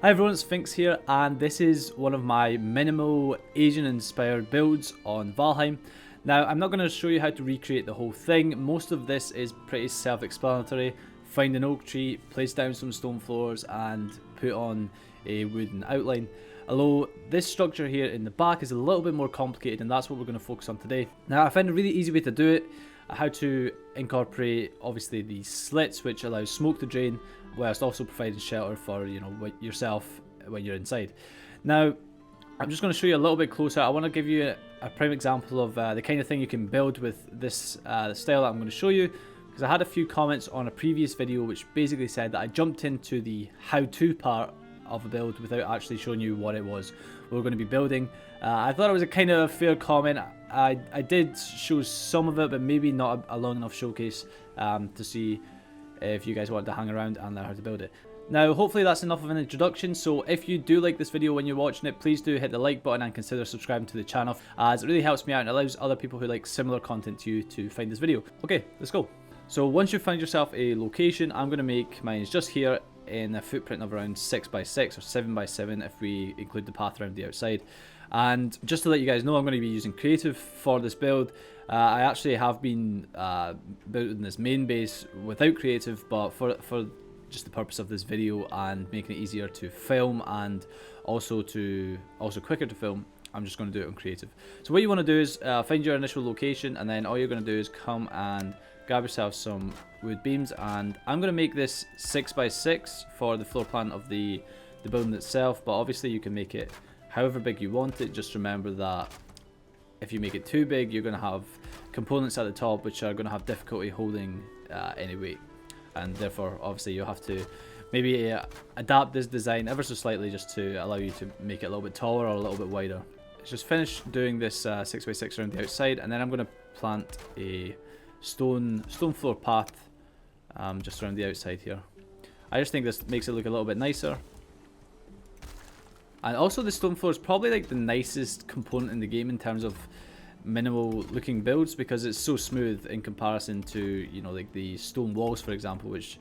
Hi everyone, it's PHINQS here, and this is one of my minimal Asian inspired builds on Valheim. Now, I'm not going to show you how to recreate the whole thing. Most of this is pretty self-explanatory. Find an oak tree, place down some stone floors and put on a wooden outline. Although this structure here in the back is a little bit more complicated, and that's what we're going to focus on today. Now, I found a really easy way to do it. How to incorporate obviously these slits which allow smoke to drain whilst also providing shelter for yourself when you're inside. Now I'm just going to show you a little bit closer. I want to give you a prime example of the kind of thing you can build with this style that I'm going to show you, because I had a few comments on a previous video which basically said that I jumped into the how-to part of a build without actually showing you what it was we were going to be building. I thought it was a kind of fair comment. I did show some of it, but maybe not a long enough showcase to see if you guys wanted to hang around and learn how to build it. Now, hopefully that's enough of an introduction, so if you do like this video when you're watching it, please do hit the like button and consider subscribing to the channel, as it really helps me out and allows other people who like similar content to you to find this video. Okay, let's go. So once you've found yourself a location, I'm going to make mine just here in a footprint of around 6x6 or 7x7 if we include the path around the outside. And just to let you guys know, I'm going to be using creative for this build. I actually have been building this main base without creative, but for just the purpose of this video and making it easier to film and also quicker to film, I'm just going to do it on creative. So what you want to do is find your initial location, and then all you're going to do is come and grab yourself some wood beams, and I'm going to make this 6x6 for the floor plan of the building itself, but obviously you can make it however big you want it. Just remember that if you make it too big, you're going to have components at the top which are going to have difficulty holding any weight, and therefore obviously you'll have to maybe adapt this design ever so slightly just to allow you to make it a little bit taller or a little bit wider. Let's just finish doing this 6x6 around the outside, and then I'm going to plant a stone floor path just around the outside here. I just think this makes it look a little bit nicer. And also the stone floor is probably like the nicest component in the game in terms of minimal looking builds, because it's so smooth in comparison to, like the stone walls, for example, which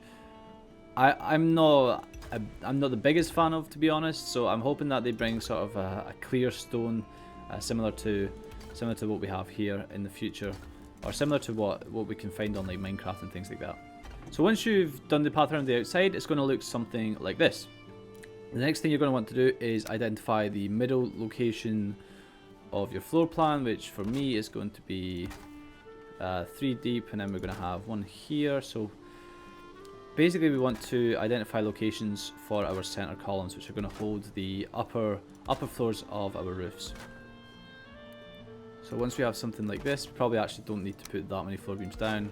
I'm not the biggest fan of, to be honest. So I'm hoping that they bring sort of a clear stone similar to what we have here in the future, or similar to what we can find on like Minecraft and things like that. So once you've done the path around the outside, it's going to look something like this. The next thing you're going to want to do is identify the middle location of your floor plan, which for me is going to be 3 deep, and then we're going to have one here. So basically we want to identify locations for our center columns, which are going to hold the upper floors of our roofs. So once we have something like this, we probably actually don't need to put that many floor beams down.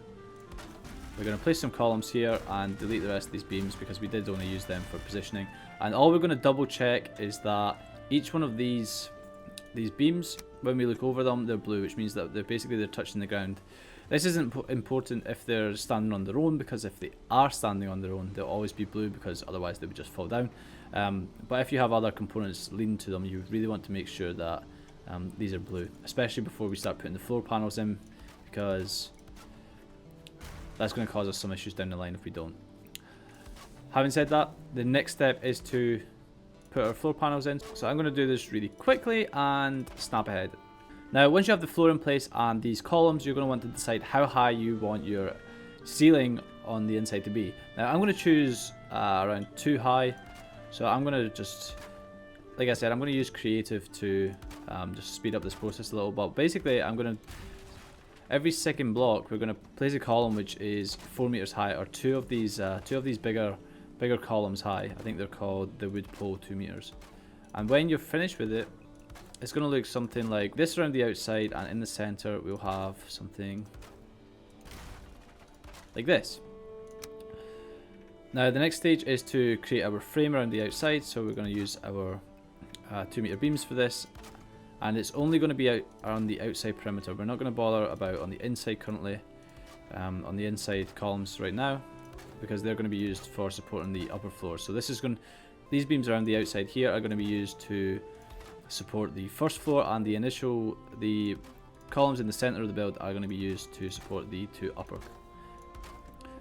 We're going to place some columns here and delete the rest of these beams because we did only use them for positioning. And all we're going to double check is that each one of these beams, when we look over them, they're blue, which means that they're touching the ground. This isn't important if they're standing on their own, because if they are standing on their own, they'll always be blue, because otherwise they would just fall down. But if you have other components leading to them, you really want to make sure that these are blue, especially before we start putting the floor panels in, because that's going to cause us some issues down the line if we don't. Having said that, the next step is to put our floor panels in. So I'm going to do this really quickly and snap ahead. Now, once you have the floor in place and these columns, you're going to want to decide how high you want your ceiling on the inside to be. Now, I'm going to choose around 2 high. So I'm going to just, like I said, I'm going to use creative to just speed up this process a little bit. Basically, every second block, we're going to place a column which is 4 meters high, or two of these bigger columns high. I think they're called the wood pole 2 meters. And when you're finished with it, it's going to look something like this around the outside, and in the center we'll have something like this. Now the next stage is to create our frame around the outside, so we're going to use our 2 meter beams for this. And it's only going to be out on the outside perimeter. We're not going to bother about on the inside currently, on the inside columns right now, because they're going to be used for supporting the upper floors. So these beams around the outside here are going to be used to support the first floor, and the columns in the center of the build are going to be used to support the 2 upper.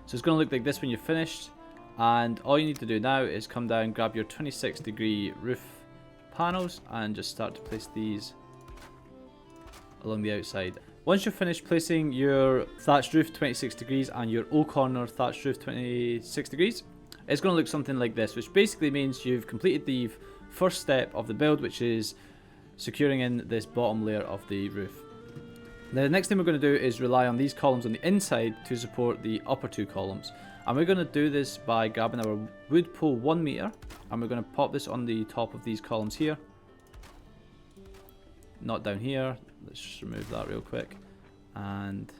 So it's going to look like this when you're finished. And all you need to do now is come down, grab your 26-degree roof panels and just start to place these along the outside. Once you've finished placing your thatched roof 26 degrees and your O-corner thatched roof 26 degrees, it's going to look something like this, which basically means you've completed the first step of the build, which is securing in this bottom layer of the roof. Now, the next thing we're going to do is rely on these columns on the inside to support the upper two columns. And we're going to do this by grabbing our wood pole 1 meter, and we're going to pop this on the top of these columns here. Not down here. Let's just remove that real quick and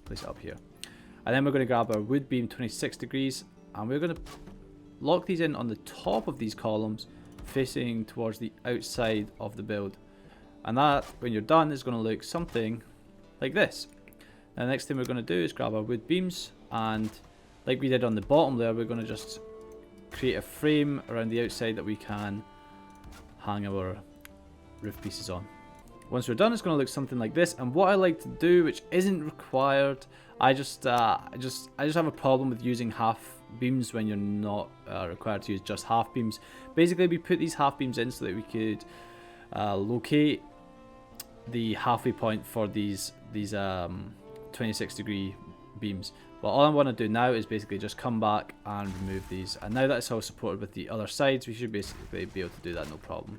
place it up here. And then we're going to grab our wood beam 26 degrees and we're going to lock these in on the top of these columns facing towards the outside of the build. And that, when you're done, is going to look something like this. Now, the next thing we're going to do is grab our wood beams, and like we did on the bottom layer, we're going to just create a frame around the outside that we can hang our roof pieces on. Once we're done, it's going to look something like this. And what I like to do, which isn't required, I just have a problem with using half beams when you're not required to use just half beams. Basically, we put these half beams in so that we could locate the halfway point for these 26-degree beams. But all I want to do now is basically just come back and remove these. And now that it's all supported with the other sides, we should basically be able to do that no problem.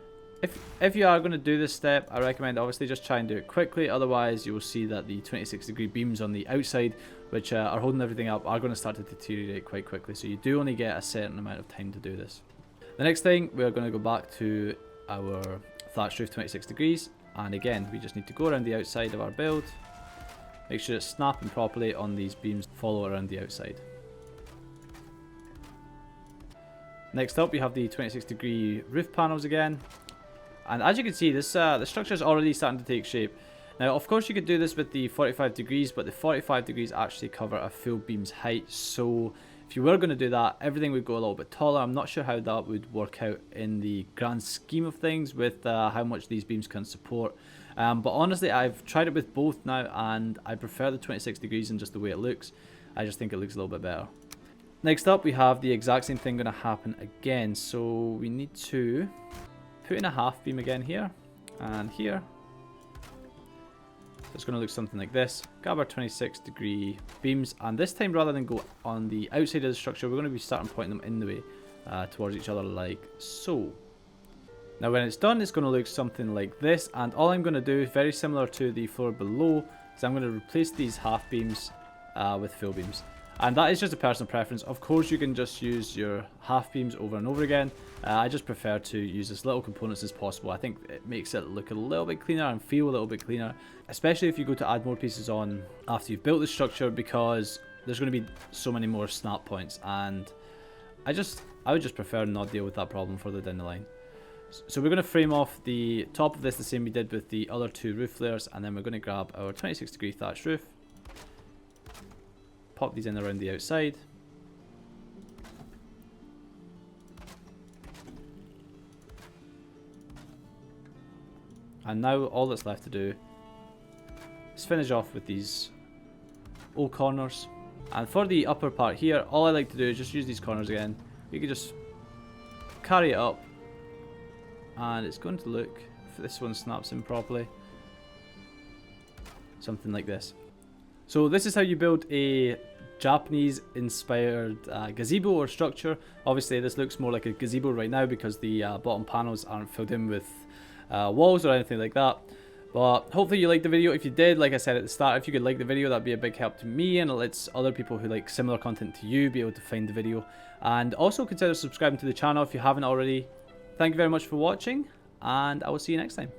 If you are going to do this step, I recommend obviously just try and do it quickly. Otherwise, you will see that the 26-degree beams on the outside, which are holding everything up, are going to start to deteriorate quite quickly. So you do only get a certain amount of time to do this. The next thing, we're going to go back to our thatched roof 26 degrees. And again, we just need to go around the outside of our build. Make sure it's snapping properly on these beams, follow around the outside. Next up, we have the 26-degree roof panels again. And as you can see, this the structure is already starting to take shape. Now, of course, you could do this with the 45 degrees, but the 45 degrees actually cover a full beam's height. So if you were going to do that, everything would go a little bit taller. I'm not sure how that would work out in the grand scheme of things with how much these beams can support. But honestly, I've tried it with both now, and I prefer the 26 degrees and just the way it looks. I just think it looks a little bit better. Next up, we have the exact same thing going to happen again. So we need to put in a half beam again here and here. So it's going to look something like this. Grab our 26-degree beams, and this time, rather than go on the outside of the structure, we're going to be starting pointing them in the way towards each other like so. Now, when it's done, it's going to look something like this, and all I'm going to do, very similar to the floor below, is I'm going to replace these half beams with full beams. And that is just a personal preference. Of course, you can just use your half beams over and over again. I just prefer to use as little components as possible. I think it makes it look a little bit cleaner and feel a little bit cleaner, especially if you go to add more pieces on after you've built the structure, because there's going to be so many more snap points, and I would just prefer not deal with that problem further down the line. So we're going to frame off the top of this the same we did with the other two roof layers, and then we're going to grab our 26-degree thatched roof, pop these in around the outside. And now all that's left to do is finish off with these old corners. And for the upper part here, all I like to do is just use these corners again. You can just carry it up, and it's going to look, if this one snaps in properly, something like this. So this is how you build a Japanese inspired gazebo or structure. Obviously this looks more like a gazebo right now because the bottom panels aren't filled in with walls or anything like that. But hopefully you liked the video. If you did, like I said at the start, if you could like the video, that'd be a big help to me, and it lets other people who like similar content to you be able to find the video. And also consider subscribing to the channel if you haven't already. Thank you very much for watching, and I will see you next time.